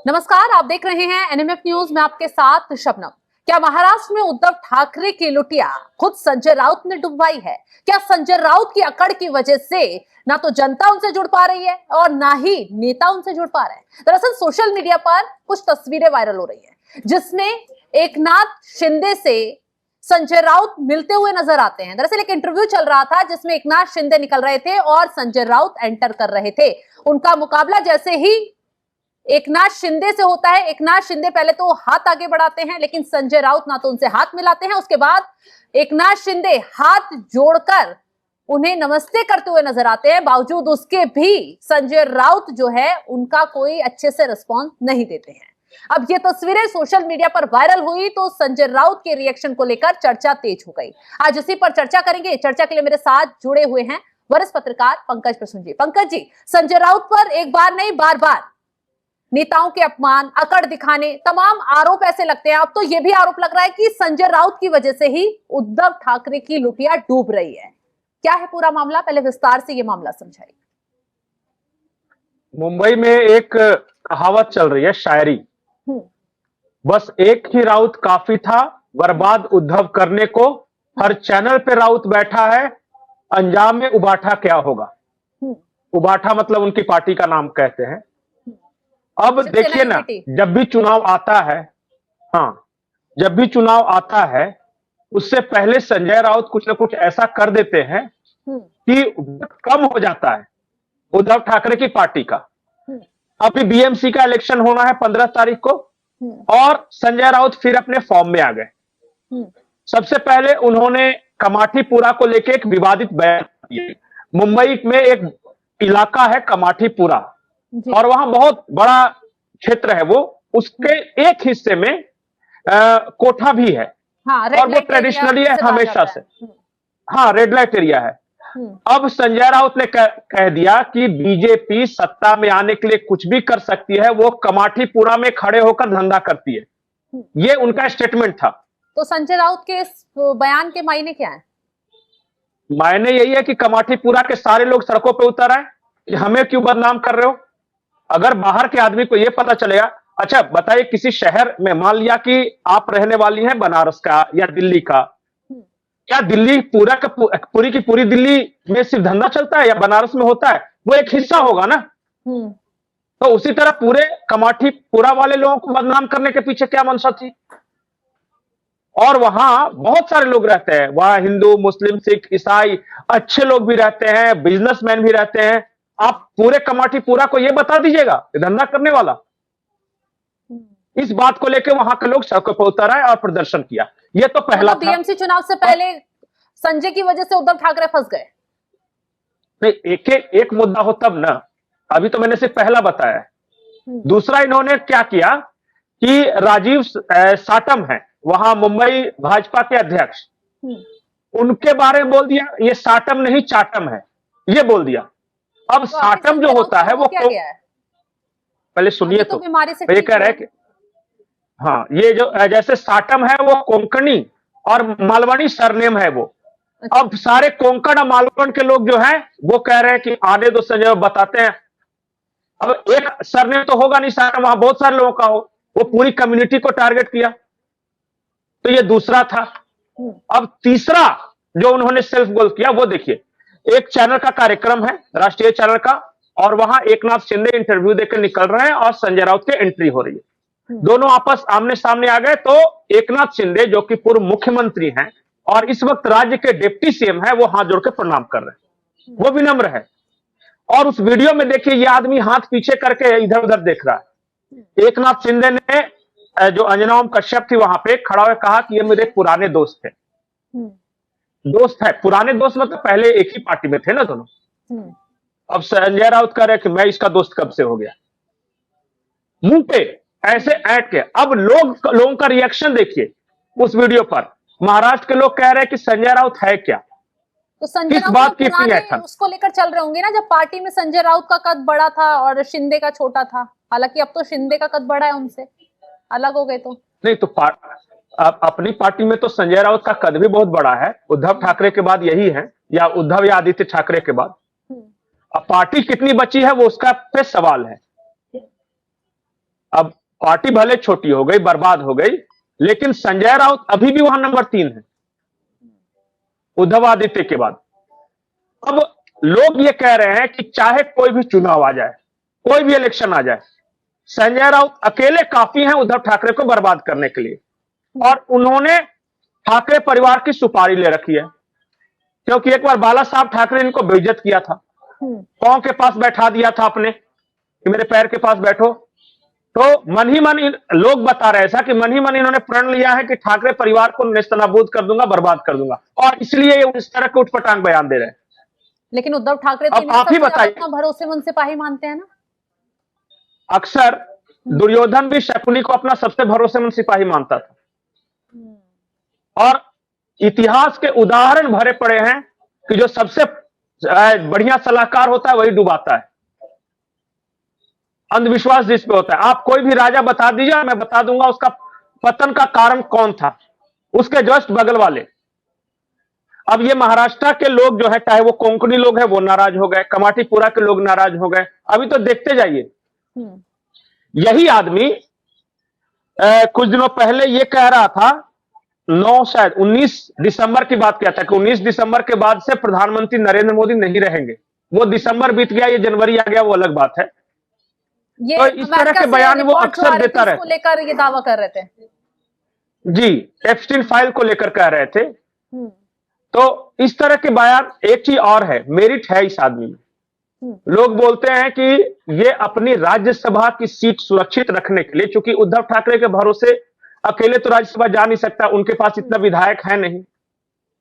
नमस्कार, आप देख रहे हैं एनएमएफ न्यूज में आपके साथ शबनम। क्या महाराष्ट्र में उद्धव ठाकरे की लुटिया खुद संजय राउत ने डुबवाई है? क्या संजय राउत की अकड़ की वजह से ना तो जनता उनसे जुड़ पा रही है और ना ही नेता उनसे जुड़ पा रहे हैं? दरअसल सोशल मीडिया पर कुछ तस्वीरें वायरल हो रही हैं जिसमें एकनाथ शिंदे से संजय राउत मिलते हुए नजर आते हैं। दरअसल एक इंटरव्यू चल रहा था जिसमें एकनाथ शिंदे निकल रहे थे और संजय राउत एंटर कर रहे थे। उनका मुकाबला जैसे ही एकनाथ शिंदे से होता है, एकनाथ शिंदे पहले तो हाथ आगे बढ़ाते हैं, लेकिन संजय राउत ना तो उनसे हाथ मिलाते हैं। उसके बाद एकनाथ शिंदे हाथ जोड़कर उन्हें नमस्ते करते हुए नजर आते हैं। बावजूद उसके भी संजय राउत जो है उनका कोई अच्छे से रिस्पॉन्स नहीं देते हैं। अब ये तस्वीरें सोशल मीडिया पर वायरल हुई तो संजय राउत के रिएक्शन को लेकर चर्चा तेज हो गई। आज इसी पर चर्चा करेंगे। चर्चा के लिए मेरे साथ जुड़े हुए हैं वरिष्ठ पत्रकार पंकज प्रसून जी। पंकज जी, संजय राउत पर एक बार नहीं बार बार नेताओं के अपमान, अकड़ दिखाने, तमाम आरोप ऐसे लगते हैं। अब तो यह भी आरोप लग रहा है कि संजय राउत की वजह से ही उद्धव ठाकरे की लुटिया डूब रही है। क्या है पूरा मामला? पहले विस्तार से यह मामला समझाइए। मुंबई में एक कहावत चल रही है, शायरी, बस एक ही राउत काफी था बर्बाद उद्धव करने को। हर चैनल पे राउत बैठा है, अंजाम में उबाठा क्या होगा। उबाठा मतलब उनकी पार्टी का नाम कहते हैं। अब देखिए ना, जब भी चुनाव आता है, जब भी चुनाव आता है उससे पहले संजय राउत कुछ ना कुछ ऐसा कर देते हैं कि कम हो जाता है उद्धव ठाकरे की पार्टी का। अभी बीएमसी का इलेक्शन होना है 15 तारीख को और संजय राउत फिर अपने फॉर्म में आ गए। सबसे पहले उन्होंने कमाठीपुरा को लेकर एक विवादित बयान दिया। मुंबई में एक इलाका है कमाठीपुरा और वहां बहुत बड़ा क्षेत्र है, वो उसके एक हिस्से में कोठा भी है। और वो ट्रेडिशनली है हमेशा से। रेड लाइट एरिया है। अब संजय राउत ने कह दिया कि बीजेपी सत्ता में आने के लिए कुछ भी कर सकती है, वो कमाठीपुरा में खड़े होकर धंधा करती है। ये उनका स्टेटमेंट था। तो संजय राउत के इस बयान के मायने क्या है? मायने यही है कि कमाठीपुरा के सारे लोग सड़कों पे उतर आए कि हमें क्यों बदनाम कर रहे हो। अगर बाहर के आदमी को यह पता चलेगा, अच्छा बताइए किसी शहर में, मान लिया कि आप रहने वाली हैं बनारस का या दिल्ली का, क्या दिल्ली पूरी की पूरी दिल्ली में सिर्फ धंधा चलता है या बनारस में होता है? वो एक हिस्सा होगा ना। तो उसी तरह पूरे कमाठीपुरा वाले लोगों को बदनाम करने के पीछे क्या मंशा थी? और वहां बहुत सारे लोग रहते हैं, वहां हिंदू, मुस्लिम, सिख, ईसाई, अच्छे लोग भी रहते हैं, बिजनेसमैन भी रहते हैं। आप पूरे कमाठीपुरा को यह बता दीजिएगा धंधा करने वाला। इस बात को लेकर वहां के लोग सड़कों पर उतर आए और प्रदर्शन किया। यह तो पहला था। बीएमसी चुनाव से पहले संजय की वजह से उद्धव ठाकरे फंस गए। नहीं, एक मुद्दा हो तब ना। अभी तो मैंने सिर्फ पहला बताया है। दूसरा, इन्होंने क्या किया कि राजीव साटम है वहां मुंबई भाजपा के अध्यक्ष, उनके बारे में बोल दिया ये साटम नहीं चाटम है, ये बोल दिया। अब तो साटम जो होता है वो पहले सुनिए तो ये कह रहे कि ये जो जैसे साटम है वो कोंकणी और मालवनी सरनेम है वो। अच्छा। अब सारे कोंकण और मालवण के लोग जो हैं वो कह रहे हैं कि आने दो संजय, बताते हैं। अब एक सरनेम तो होगा नहीं साटम, वहां बहुत सारे लोगों का हो, वो पूरी कम्युनिटी को टारगेट किया। तो ये दूसरा था। अब तीसरा जो उन्होंने सेल्फ गोल किया वो देखिए, एक चैनल का कार्यक्रम है, राष्ट्रीय चैनल का, और वहां एकनाथ शिंदे इंटरव्यू देकर निकल रहे हैं और संजय राउत की एंट्री हो रही है। दोनों आपस आमने सामने आ गए। तो एकनाथ शिंदे जो कि पूर्व मुख्यमंत्री हैं और इस वक्त राज्य के डिप्टी सीएम हैं, वो हाथ जोड़ के प्रणाम कर रहे हैं, वो विनम्र है। और उस वीडियो में देखिए ये आदमी हाथ पीछे करके इधर उधर देख रहा है। एकनाथ शिंदे ने, जो अंजना ओम कश्यप थी वहां पे, खड़ा होकर कहा कि ये मेरे पुराने दोस्त थे। दोस्त है, पुराने दोस्त मतलब पहले एक ही पार्टी में थे ना दोनों। अब संजय राउत कह रहे कि मैं इसका दोस्त कब से हो गया, मुंह पे ऐसे ऐट के। अब लोगों का रिएक्शन देखिए उस वीडियो पर। महाराष्ट्र के लोग कह रहे हैं कि संजय राउत है क्या, तो संजय किस बात की इतनी उसको लेकर चल रहे होंगे ना, जब पार्टी में संजय राउत का कद बड़ा था और शिंदे का छोटा था। हालांकि अब तो शिंदे का कद बड़ा है, उनसे अलग हो गए। तो नहीं, तो अपनी पार्टी में तो संजय राउत का कद भी बहुत बड़ा है। उद्धव ठाकरे के बाद यही है, या उद्धव या आदित्य ठाकरे के बाद। अब पार्टी कितनी बची है वो उसका पे सवाल है। अब पार्टी भले छोटी हो गई, बर्बाद हो गई, लेकिन संजय राउत अभी भी वहां नंबर 3 है उद्धव आदित्य के बाद। अब लोग ये कह रहे हैं कि चाहे कोई भी चुनाव आ जाए, कोई भी इलेक्शन आ जाए, संजय राउत अकेले काफी हैं उद्धव ठाकरे को बर्बाद करने के लिए। और उन्होंने ठाकरे परिवार की सुपारी ले रखी है, क्योंकि एक बार बाला साहब ठाकरे इनको बेइज्जत किया था, पांव के पास बैठा दिया था अपने कि मेरे पैर के पास बैठो। तो मन ही मन लोग बता रहे ऐसा कि मन ही मन इन्होंने प्रण लिया है कि ठाकरे परिवार को नेस्तनाबूद कर दूंगा, बर्बाद कर दूंगा, और इसलिए ये इस तरह के उठपटांग बयान दे रहे हैं। लेकिन उद्धव ठाकरे तो अब आप ही बताइए, अपना भरोसेमंद सिपाही मानते हैं ना। अक्सर दुर्योधन भी शकुनी को अपना सबसे भरोसेमंद सिपाही मानता था, और इतिहास के उदाहरण भरे पड़े हैं कि जो सबसे बढ़िया सलाहकार होता है वही डुबाता है। अंधविश्वास जिस पे होता है, आप कोई भी राजा बता दीजिए, मैं बता दूंगा उसका पतन का कारण कौन था, उसके जस्ट बगल वाले। अब ये महाराष्ट्र के लोग जो है, चाहे वो कोंकणी लोग हैं, वो नाराज हो गए, कमाटीपुरा के लोग नाराज हो गए। अभी तो देखते जाइए, यही आदमी कुछ दिनों पहले ये कह रहा था, 19 दिसंबर की बात कहता है कि 19 दिसंबर के बाद से प्रधानमंत्री नरेंद्र मोदी नहीं रहेंगे। वो दिसंबर बीत गया, ये जनवरी आ गया, वो अलग बात है। ये तो इस तरह के बयान वो अक्सर देता रहता है। लेकर ये दावा कर रहे थे जी, एप्स्टीन फाइल को लेकर कह रहे थे। तो इस तरह के बयान, एक चीज और है, मेरिट है इस आदमी में। लोग बोलते हैं कि ये अपनी राज्यसभा की सीट सुरक्षित रखने के लिए, चूंकि उद्धव ठाकरे के भरोसे अकेले तो राज्यसभा जा नहीं सकता, उनके पास इतना विधायक है नहीं,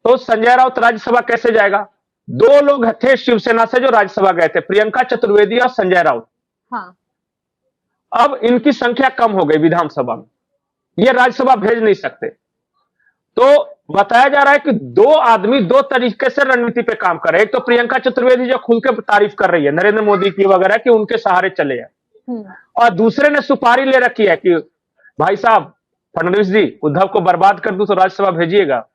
तो संजय राउत राज्यसभा कैसे जाएगा। 2 लोग थे शिवसेना से जो राज्यसभा गए थे, प्रियंका चतुर्वेदी और संजय राउत। हाँ। अब इनकी संख्या कम हो गई विधानसभा में, ये राज्यसभा भेज नहीं सकते। तो बताया जा रहा है कि 2 आदमी 2 तरीके से रणनीति पे काम कर रहे हैं। एक तो प्रियंका चतुर्वेदी जो खुल के तारीफ कर रही है नरेंद्र मोदी की वगैरह कि उनके सहारे चले हैं, और दूसरे ने सुपारी ले रखी है कि भाई साहब फडणवीस जी, उद्धव को बर्बाद कर दूं तो राज्यसभा भेजिएगा।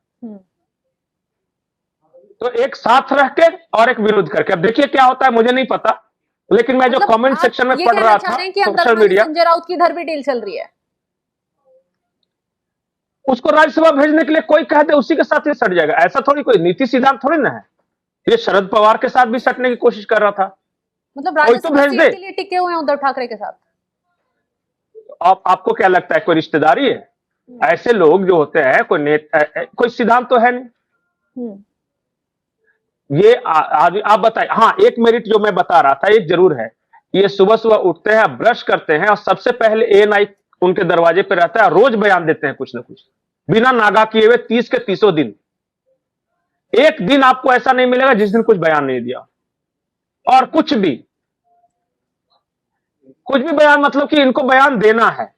तो एक साथ रह के और एक विरोध करके, अब देखिए क्या होता है, मुझे नहीं पता, लेकिन मैं जो कमेंट सेक्शन में पढ़ रहा था सोशल मीडिया, संजय राउत की इधर भी डील चल रही है, उसको राज्यसभा भेजने के लिए कोई कह दे उसी के साथ ही सट जाएगा। ऐसा थोड़ी, कोई नीति सिद्धांत थोड़ी ना है। ये शरद पवार के साथ भी सटने की कोशिश कर रहा था, मतलब राज्यसभा सीट के लिए टिके हुए हैं उद्धव ठाकरे के साथ। आपको क्या लगता है कोई रिश्तेदारी है? ऐसे लोग जो होते हैं, कोई सिद्धांत तो है नहीं। ये आप बताइए। हाँ, एक मेरिट जो मैं बता रहा था एक जरूर है, ये सुबह सुबह उठते हैं, ब्रश करते हैं, और सबसे पहले एएनआई उनके दरवाजे पे रहता है, रोज बयान देते हैं कुछ ना कुछ, बिना नागा किए हुए 30 के 30 दिन। एक दिन आपको ऐसा नहीं मिलेगा जिस दिन कुछ बयान नहीं दिया, और कुछ भी बयान, मतलब कि इनको बयान देना है।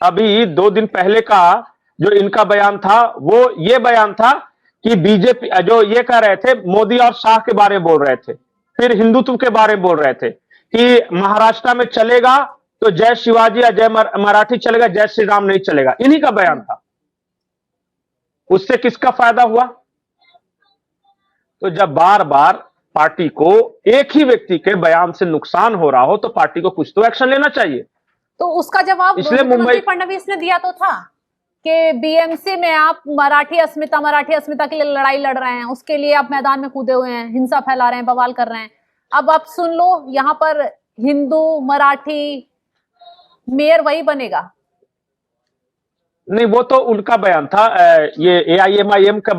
अभी 2 दिन पहले का जो इनका बयान था, वो ये बयान था कि बीजेपी जो ये कह रहे थे, मोदी और शाह के बारे में बोल रहे थे, फिर हिंदुत्व के बारे में बोल रहे थे कि महाराष्ट्र में चलेगा तो जय शिवाजी या जय मराठी चलेगा, जय श्री राम नहीं चलेगा। इन्हीं का बयान था। उससे किसका फायदा हुआ? तो जब बार बार पार्टी को एक ही व्यक्ति के बयान से नुकसान हो रहा हो तो पार्टी को कुछ तो एक्शन लेना चाहिए। तो उसका जवाब इसलिए मुंबई फडणवीस ने दिया तो था कि बीएमसी में आप मराठी अस्मिता के लिए लड़ाई लड़ रहे हैं, उसके लिए आप मैदान में कूदे हुए हैं, हिंसा फैला रहे हैं, बवाल कर रहे हैं। अब आप सुन लो, यहां पर हिंदू मराठी मेयर वही बनेगा। नहीं, वो तो उनका बयान था, ये एआईएमआईएम का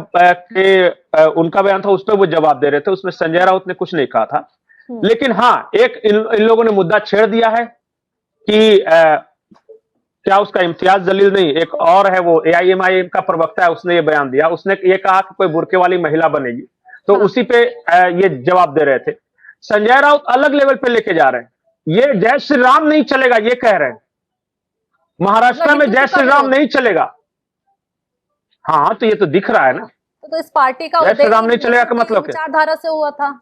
उनका बयान था, उस पर वो जवाब दे रहे थे, उसमें संजय राउत ने कुछ नहीं कहा था। लेकिन हाँ, एक इन लोगों ने मुद्दा छेड़ दिया है कि क्या उसका इम्तियाज जलील नहीं, एक और है वो एआईएमआईएम का प्रवक्ता है, उसने ये बयान दिया। उसने ये कहा कि कोई बुर्के वाली महिला बनेगी, तो उसी पे ये जवाब दे रहे थे। संजय राउत अलग लेवल पे लेके जा रहे हैं, ये जय श्री राम नहीं चलेगा ये कह रहे हैं, महाराष्ट्र में जय श्री राम नहीं चलेगा। हाँ, तो ये तो दिख रहा है ना। तो इस पार्टी का जय श्री राम नहीं चलेगा का मतलब क्या? विचारधारा से हुआ था।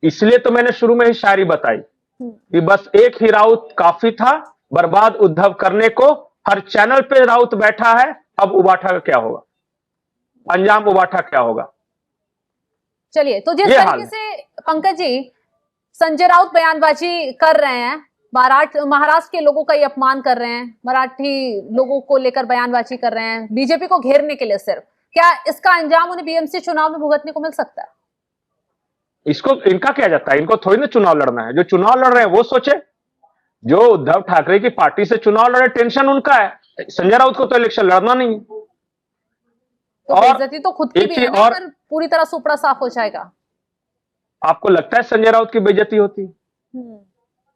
इसलिए तो मैंने शुरू में ही शायरी बताई कि बस एक ही राउत काफी था बर्बाद उद्धव करने को। हर चैनल पे राउत बैठा है, अब उबाठा का क्या होगा, अंजाम उबाठा क्या होगा। चलिए, तो जिस तरीके से पंकज जी संजय राउत बयानबाजी कर रहे हैं, महाराष्ट्र के लोगों का ये अपमान कर रहे हैं, मराठी लोगों को लेकर बयानबाजी कर रहे हैं बीजेपी को घेरने के लिए सिर्फ। क्या इसका अंजाम उन्हें बीएमसी चुनाव में भुगतने को मिल सकता है? इसको इनका क्या जाता है, इनको थोड़ी ना चुनाव लड़ना है। जो चुनाव लड़ रहे हैं वो सोचे, जो उद्धव ठाकरे की पार्टी से चुनाव लड़े टेंशन उनका है, संजय राउत को तो इलेक्शन लड़ना नहीं है। तो बेइज्जती तो खुद की भी है ना, अगर पूरी तरह सुपड़ा साफ हो जाएगा। आपको लगता है संजय राउत की बेइज्जती होती?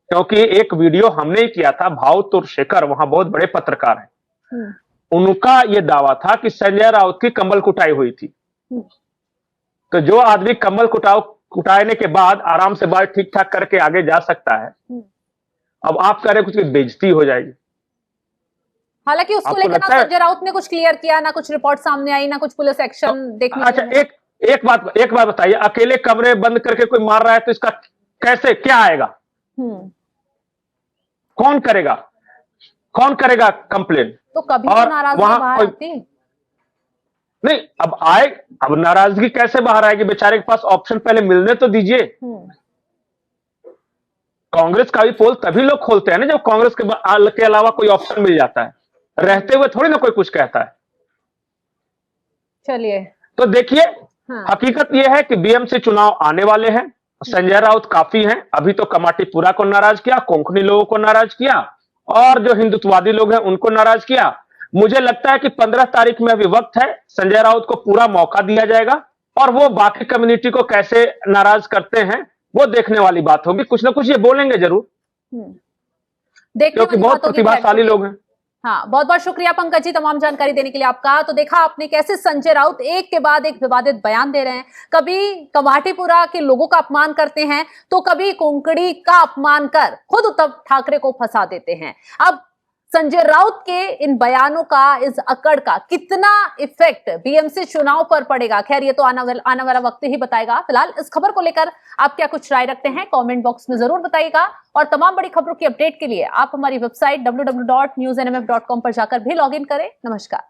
क्योंकि एक वीडियो हमने ही किया था, भाव तुरशेखर वहां बहुत बड़े पत्रकार हैं, उनका यह दावा था कि संजय राउत की कमल कुटाई हुई थी। तो जो आदमी कमल कुटाने के बाद आराम से बात ठीक ठाक करके आगे जा सकता है, अब आप कह रहे कुछ की बेइज्जती हो जाएगी। हालांकि उसको लेकर ना संजय राउत ने कुछ क्लियर किया, ना कुछ रिपोर्ट सामने आई, ना कुछ पुलिस एक्शन देखने। अच्छा, एक बात बताइए, अकेले कमरे बंद करके कोई मार रहा है तो इसका कैसे क्या आएगा? कौन करेगा कंप्लेन? तो कभी तो नाराजगी बाहर आती नहीं, अब नाराजगी कैसे बाहर आएगी? बेचारे के पास ऑप्शन पहले मिलने तो दीजिए। कांग्रेस का भी पोल तभी लोग खोलते हैं ना जब कांग्रेस के अलावा कोई ऑप्शन मिल जाता है, रहते हुए थोड़ी ना कोई कुछ कहता है। चलिए तो देखिए, हकीकत यह है कि बीएमसी चुनाव आने वाले हैं। संजय राउत काफी हैं, अभी तो कमाटीपुरा को नाराज किया, कोंकणी लोगों को नाराज किया, और जो हिंदुत्ववादी लोग हैं उनको नाराज किया। मुझे लगता है कि 15 तारीख में अभी वक्त है, संजय राउत को पूरा मौका दिया जाएगा और वो बाकी कम्युनिटी को कैसे नाराज करते हैं वो देखने वाली बात होगी। कुछ ना कुछ ये बोलेंगे जरूर, क्योंकि बहुत प्रतिभाशाली लोग हैं। हाँ, बहुत बहुत शुक्रिया पंकज जी तमाम जानकारी देने के लिए आपका। तो देखा आपने कैसे संजय राउत एक के बाद एक विवादित बयान दे रहे हैं, कभी कमाटीपुरा के लोगों का अपमान करते हैं तो कभी कोंकणी का अपमान कर खुद उद्धव ठाकरे को फंसा देते हैं। अब संजय राउत के इन बयानों का, इस अकड़ का कितना इफेक्ट बीएमसी चुनाव पर पड़ेगा, खैर ये तो आने वाला वक्त ही बताएगा। फिलहाल इस खबर को लेकर आप क्या कुछ राय रखते हैं कमेंट बॉक्स में जरूर बताइएगा, और तमाम बड़ी खबरों की अपडेट के लिए आप हमारी वेबसाइट www.newsnmf.com पर जाकर भी लॉग इन करें। नमस्कार।